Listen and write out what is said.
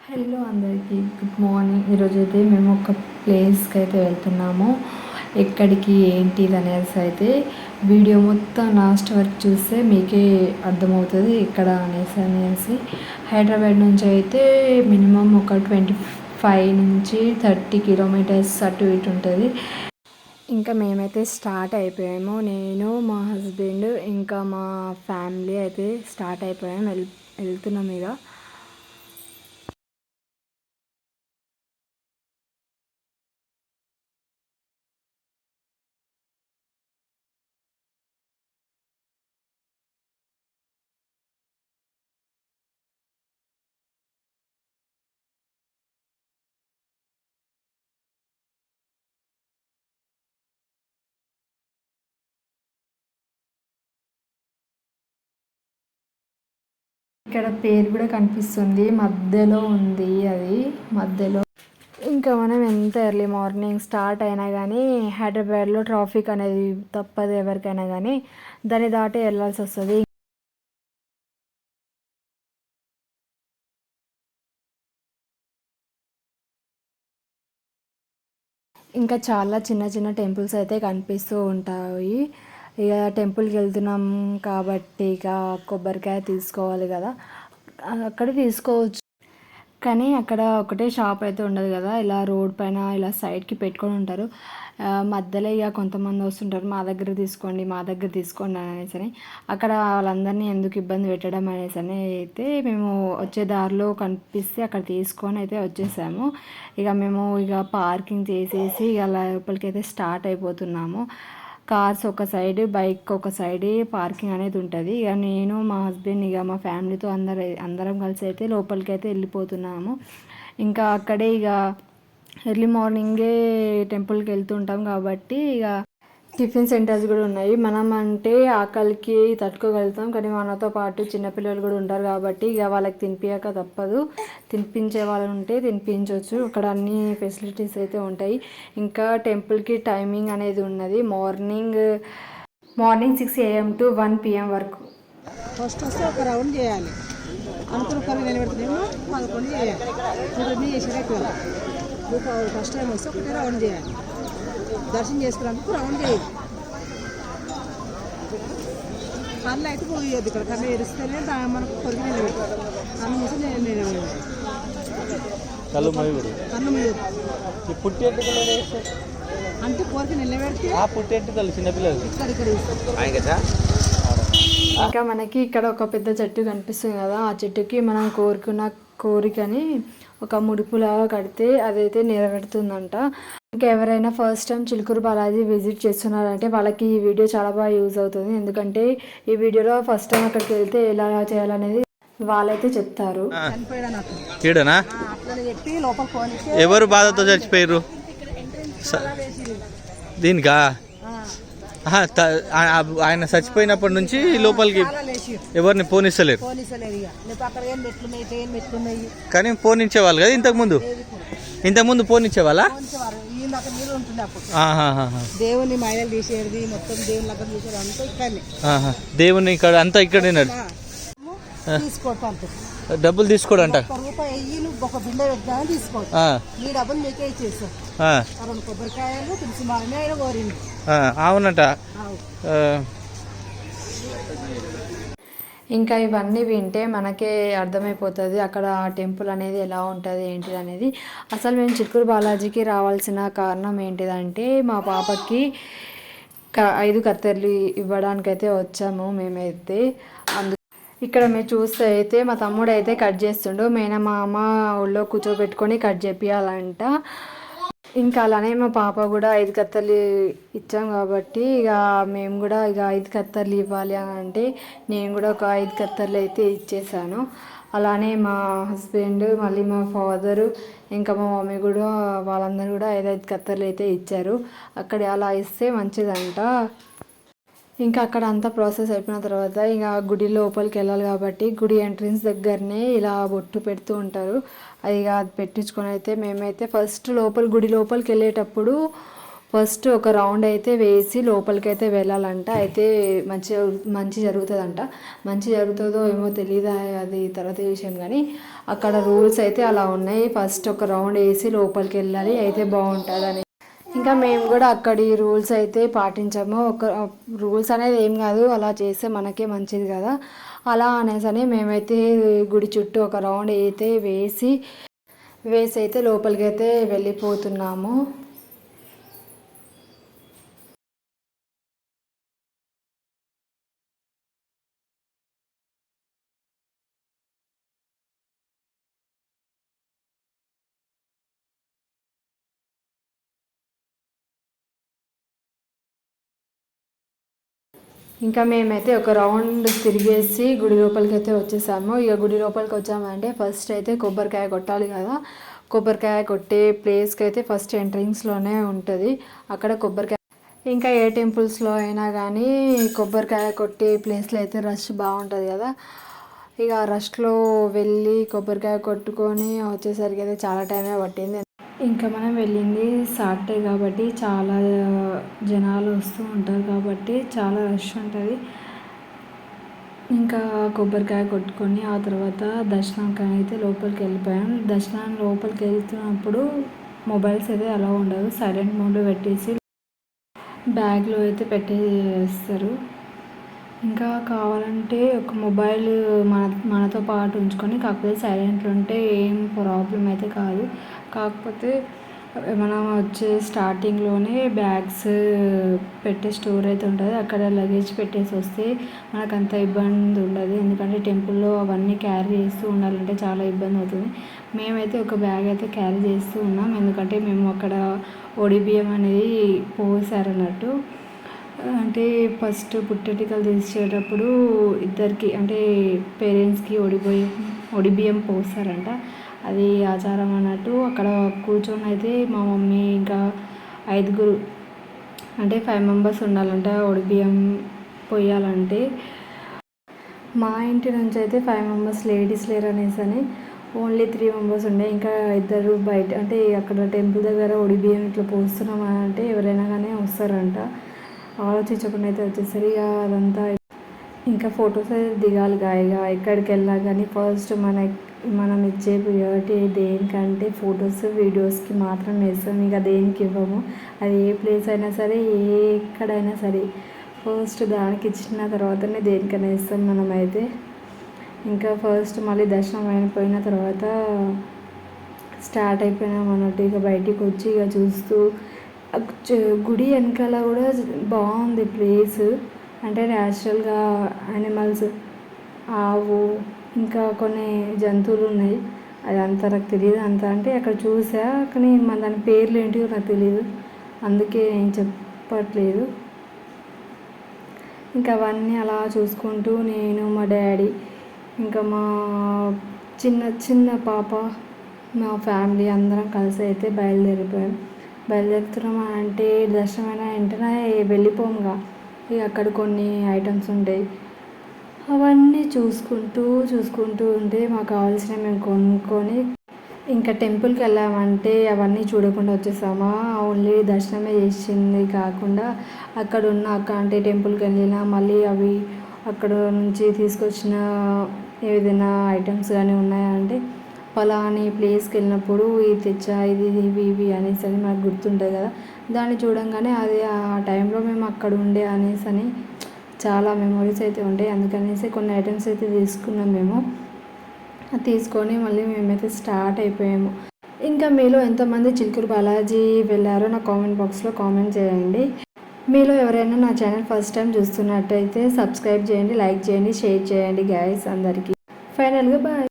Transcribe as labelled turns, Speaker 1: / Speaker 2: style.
Speaker 1: Hello అందరికీ good morning. ఈరోజైతే మేము ఒక ప్లేస్కి అయితే వెళ్తున్నాము. ఎక్కడికి ఏంటిది అనేసి అయితే వీడియో మొత్తం లాస్ట్ వరకు చూస్తే మీకే అర్థమవుతుంది ఎక్కడ అనేసి హైదరాబాద్ నుంచి అయితే మినిమం ఒక 25 నుంచి 30 కిలోమీటర్స్ అటు ఇటు ఉంటుంది. ఇంకా మేమైతే స్టార్ట్ అయిపోయాము. నేను మా హస్బెండ్ ఇంకా మా ఫ్యామిలీ అయితే స్టార్ట్ అయిపోయాము. వెళ్తున్నాం ఇక. ఇక్కడ పేరు కూడా కనిపిస్తుంది, మధ్యలో ఉంది అది మధ్యలో. ఇంకా మనం ఎంత ఎర్లీ మార్నింగ్ స్టార్ట్ అయినా కానీ హైదరాబాద్లో ట్రాఫిక్ అనేది తప్పదు ఎవరికైనా కానీ, దాన్ని దాటి వెళ్ళాల్సి వస్తుంది. ఇంకా చాలా చిన్న చిన్న టెంపుల్స్ అయితే కనిపిస్తూ ఉంటాయి. ఇక టెంపుల్కి వెళ్తున్నాం కాబట్టి ఇక కొబ్బరికాయ తీసుకోవాలి కదా, అక్కడ తీసుకోవచ్చు. కానీ అక్కడ ఒకటే షాప్ అయితే ఉండదు కదా, ఇలా రోడ్ పైన ఇలా సైడ్కి పెట్టుకొని ఉంటారు. మధ్యలో ఇక కొంతమంది వస్తుంటారు, మా దగ్గర తీసుకోండి మా దగ్గర తీసుకోండి అనేసి అని. అక్కడ వాళ్ళందరినీ ఎందుకు ఇబ్బంది పెట్టడం అనేసి అని అయితే మేము వచ్చే దారిలో కనిపిస్తే అక్కడ తీసుకొని అయితే వచ్చేసాము. ఇక మేము ఇక పార్కింగ్ చేసేసి ఇక లోపలికి అయితే స్టార్ట్ అయిపోతున్నాము. కార్స్ ఒక సైడ్, బైక్ ఒక సైడ్ పార్కింగ్ అనేది ఉంటుంది. ఇక నేను మా హస్బెండ్ ఇక మా ఫ్యామిలీతో అందరం కలిసి అయితే లోపలికి అయితే వెళ్ళిపోతున్నాము. ఇంకా అక్కడే ఇక ఎర్లీ మార్నింగే టెంపుల్కి వెళ్తుంటాం కాబట్టి ఇక టిఫిన్ సెంటర్స్ కూడా ఉన్నాయి. మనం అంటే ఆకలికి తట్టుకోగలుగుతాం, కానీ మనతో పాటు చిన్నపిల్లలు కూడా ఉంటారు కాబట్టి ఇక వాళ్ళకి తినిపించక తప్పదు. తినిపించే వాళ్ళు ఉంటే తినిపించవచ్చు, అక్కడ అన్ని ఫెసిలిటీస్ అయితే ఉంటాయి. ఇంకా టెంపుల్కి టైమింగ్ అనేది ఉన్నది, మార్నింగ్ 6 AM to 1 PM వరకు.
Speaker 2: ఫస్ట్ వస్తే ఒక రౌండ్ చేయాలి, అనుకున్న పని నిలబెడుతున్నామో 11 చేయాలి. మీరు చేసేది ఎక్కువ. ఫస్ట్ టైం వస్తే ఒకటే రౌండ్ చేయాలి, దర్శనం చేసుకున్నందుకు రౌండ్ చేయాలి. కళ్ళు అయితే పోయొద్దు, ఇక్కడ కళ్ళు ఎరిస్తేనే మనకు కొరికి నిలబెట్టాలి. కళ్ళు మూసి నిలబెట్టాలి, కళ్ళు మూయొద్దు. అంటే కోరిక నిలబెడితే చిన్నపిల్లలు ఇక్కడ.
Speaker 1: ఇంకా మనకి ఇక్కడ ఒక పెద్ద చెట్టు కనిపిస్తుంది కదా, ఆ చెట్టుకి మనం కోరుకున్న కోరికని ఒక ముడుపులాగా కడితే అదైతే నెరవేరుతుందంట. ఇంకా ఎవరైనా first time Chilkur Balaji visit చేస్తున్నారంటే వాళ్ళకి ఈ వీడియో చాలా బాగా యూజ్ అవుతుంది. ఎందుకంటే ఈ వీడియోలో ఫస్ట్ టైం అక్కడికి వెళ్తే ఎలా చేయాలనేది వాళ్ళైతే చెప్తారు.
Speaker 3: ఎవరు బాధతో చచ్చిపోయారు దీనికా? ఆయన చచ్చిపోయినప్పటి నుంచి లోపలికి ఎవరిని పోనిస్తలేరు. కానీ పోనించేవాళ్ళు కదా ఇంతకుముందు పోనించేవాళ్ళ.
Speaker 2: దేవుని మాయలు తీసేది మొత్తం, దేవుని లగ్గం తీసేది అంతా ఇక్కడనే.
Speaker 3: దేవుని ఇక్కడ అంతా ఇక్కడే డబ్బులు తీసుకోడంట.
Speaker 2: రూపాయి నువ్వు ఒక బిందె పెట్టా తీసుకో, నీ డబ్బులు మీకే ఇచ్చేస్తాం. కొబ్బరికాయలు తులసి మాలని ఆయన కోరింది.
Speaker 3: అవునట.
Speaker 1: ఇంకా ఇవన్నీ వింటే మనకే అర్థమైపోతుంది అక్కడ టెంపుల్ అనేది ఎలా ఉంటుంది ఏంటిది అనేది. అసలు మేము చిలుకూరు బాలాజీకి రావాల్సిన కారణం ఏంటిదంటే మా పాపకి 5 కత్తెరలు ఇవ్వడానికైతే వచ్చాము మేమైతే. ఇక్కడ మీరు చూస్తే అయితే మా తమ్ముడు అయితే కట్ చేస్తుండు, మేనమామ ఊళ్ళో కూర్చోబెట్టుకొని కట్ చేపియాలంట. ఇంకా అలానే మా పాప కూడా 5 కత్తెరలు ఇచ్చాం కాబట్టి ఇక మేము కూడా ఇక 5 కత్తెరలు ఇవ్వాలి అని అంటే నేను కూడా ఒక 5 కత్తెరలు అయితే ఇచ్చేసాను. అలానే మా హస్బెండ్, మళ్ళీ మా ఫాదరు, ఇంకా మా మమ్మీ కూడా వాళ్ళందరూ కూడా 5 కత్తెరలు అయితే ఇచ్చారు. అక్కడ అలా ఇస్తే మంచిదంట. ఇంకా అక్కడ అంతా ప్రాసెస్ అయిపోయిన తర్వాత ఇంకా గుడి లోపలికి వెళ్ళాలి కాబట్టి గుడి ఎంట్రన్స్ దగ్గరనే ఇలా బొట్టు పెడుతూ ఉంటారు. అది పెట్టించుకొని అయితే మేమైతే ఫస్ట్ గుడి లోపలికి వెళ్ళేటప్పుడు ఫస్ట్ ఒక రౌండ్ అయితే వేసి లోపలికి అయితే వెళ్ళాలంట. అయితే మంచి జరుగుతుందంట. మంచి జరుగుతుందో ఏమో తెలియదు, అది తర్వాత విషయం. కానీ అక్కడ రూల్స్ అయితే అలా ఉన్నాయి. ఫస్ట్ ఒక రౌండ్ వేసి లోపలికి వెళ్ళాలి, అయితే బాగుంటుందని. ఇంకా మేము కూడా అక్కడి రూల్స్ అయితే పాటించాము. ఒక రూల్స్ అనేది ఏం కాదు, అలా చేస్తే మనకే మంచిది కదా, అలా అనేసని మేమైతే గుడి చుట్టూ ఒక రౌండ్ అయితే వేసి అయితే లోపలికి అయితే వెళ్ళిపోతున్నాము. ఇంకా మేమైతే ఒక రౌండ్ తిరిగేసి గుడి లోపలికి అయితే వచ్చేసాము. ఇక గుడి లోపలికి వచ్చామంటే ఫస్ట్ అయితే కొబ్బరికాయ కొట్టాలి కదా. కొబ్బరికాయ కొట్టే ప్లేస్కి అయితే ఫస్ట్ ఎంట్రన్స్లోనే ఉంటుంది అక్కడ కొబ్బరికాయ. ఇంకా ఏ టెంపుల్స్లో అయినా కానీ కొబ్బరికాయ కొట్టే ప్లేస్లో అయితే రష్ బాగుంటుంది కదా. ఇక రష్లో వెళ్ళి కొబ్బరికాయ కొట్టుకొని వచ్చేసరికి అయితే చాలా టైమే పట్టింది. ఇంకా మనం వెళ్ళింది సాటర్డే కాబట్టి చాలా జనాలు వస్తూ ఉంటారు కాబట్టి చాలా రష్ ఉంటుంది. ఇంకా కొబ్బరికాయ కొట్టుకొని ఆ తర్వాత దర్శనంకి అయితే లోపలికి వెళ్ళిపోయాం. దర్శనం లోపలికి వెళ్తున్నప్పుడు మొబైల్స్ అయితే అలా ఉండదు, సైలెంట్ మోడ్ పెట్టేసి బ్యాగ్లో అయితే పెట్టేస్తారు. ఇంకా కావాలంటే ఒక మొబైల్ మనతో పాటు ఉంచుకొని, కాకపోతే సైలెంట్లో ఉంటే ఏం ప్రాబ్లం అయితే కాదు. కాకపోతే మనం వచ్చే స్టార్టింగ్లోనే బ్యాగ్స్ పెట్టే స్టోర్ అయితే ఉంటుంది, అక్కడ లగేజ్ పెట్టేసి వస్తే మనకు అంత ఇబ్బంది ఉండదు. ఎందుకంటే టెంపుల్లో అవన్నీ క్యారీ చేస్తూ ఉండాలంటే చాలా ఇబ్బంది అవుతుంది. మేమైతే ఒక బ్యాగ్ అయితే క్యారీ చేస్తూ ఉన్నాం, ఎందుకంటే మేము అక్కడ ఒడిబియ్యం అనేది పోసారన్నట్టు. అంటే ఫస్ట్ పుట్టెంటికలు తీసేటప్పుడు ఇద్దరికి అంటే పేరెంట్స్కి ఒడిబియ్యం పోస్తారంట, అది ఆచారం అన్నట్టు. అక్కడ కూర్చొని అయితే మా మమ్మీ ఇంకా 5 అంటే 5 మెంబర్స్ ఉండాలంట ఒడిబియ్యం పోయాలంటే. మా ఇంటి నుంచి అయితే 5 మెంబర్స్ లేడీస్ లేరు అనేసి ఓన్లీ 3 మెంబర్స్ ఉండే. ఇంకా 2 బయట అంటే అక్కడ టెంపుల్ దగ్గర ఒడిబియ్యం ఇట్లా పోస్తున్నాం అంటే ఎవరైనా కానీ వస్తారంట, ఆలోచించకుండా అయితే వచ్చేసరి. ఇక అదంతా ఇంకా ఫొటోస్ అయితే దిగాలి ఇక ఎక్కడికి వెళ్ళా కానీ ఫస్ట్ మనం ఇచ్చే ప్రియారిటీ దేనికంటే ఫొటోస్ వీడియోస్కి మాత్రం వేస్తాం, ఇక దేనికి ఇవ్వము. అది ఏ ప్లేస్ అయినా సరే ఎక్కడైనా సరే ఫస్ట్ దానికి ఇచ్చిన తర్వాతనే దేనికైనా ఇస్తాం మనమైతే. ఇంకా ఫస్ట్ మళ్ళీ దర్శనం అయిపోయిన తర్వాత స్టార్ట్ అయిపోయినాం అన్నట్టు. ఇక బయటికి వచ్చి ఇక చూస్తూ గుడి వెనకాల కూడా బాగుంది ప్లేస్. అంటే న్యాచురల్గా యానిమల్స్, ఆవు ఇంకా కొన్ని జంతువులు ఉన్నాయి. అది అంతా నాకు తెలియదు, అంత అంటే అక్కడ చూసా కానీ దాని పేర్లు ఏంటివో నాకు తెలియదు, అందుకే నేను చెప్పట్లేదు. ఇంకా అవన్నీ అలా చూసుకుంటూ నేను, మా డాడీ, ఇంకా మా చిన్న పాప, మా ఫ్యామిలీ అందరం కలిసి అయితే బయలుదేరుతున్నాం. అంటే దర్శనమైన వెంటనే వెళ్ళిపోముగా, ఇక అక్కడ కొన్ని ఐటమ్స్ ఉంటాయి, అవన్నీ చూసుకుంటూ ఉంటే మాకు కావాల్సినవి మేము కొనుక్కొని ఇంకా టెంపుల్కి వెళ్ళామంటే అవన్నీ చూడకుండా వచ్చేసామా. ఓన్లీ దర్శనమే చేసింది కాకుండా అక్కడ అంటే టెంపుల్కి వెళ్ళినా మళ్ళీ అవి అక్కడ నుంచి తీసుకొచ్చిన ఏదైనా ఐటమ్స్ కానీ ఉన్నాయంటే పలాని ప్లేస్కి వెళ్ళినప్పుడు ఇది తెచ్చా, ఇవి అనేసి అని మనకు గుర్తుంటుంది కదా. దాన్ని చూడంగానే అది ఆ టైంలో మేము అక్కడ ఉండే అనేసి చాలా మెమొరీస్ అయితే ఉంటాయి. అందుకనేసి కొన్ని ఐటమ్స్ అయితే తీసుకున్నాం మేము. తీసుకొని మళ్ళీ మేమైతే స్టార్ట్ అయిపోయాము. ఇంకా మీలో ఎంతమంది చిలుకూరు బాలాజీ వెళ్ళారో నా కామెంట్ బాక్స్లో కామెంట్ చేయండి. మీలో ఎవరైనా నా ఛానల్ ఫస్ట్ టైం చూస్తున్నట్టయితే సబ్స్క్రైబ్ చేయండి, లైక్ చేయండి, షేర్ చేయండి గైస్ అందరికీ. ఫైనల్గా బాయ్.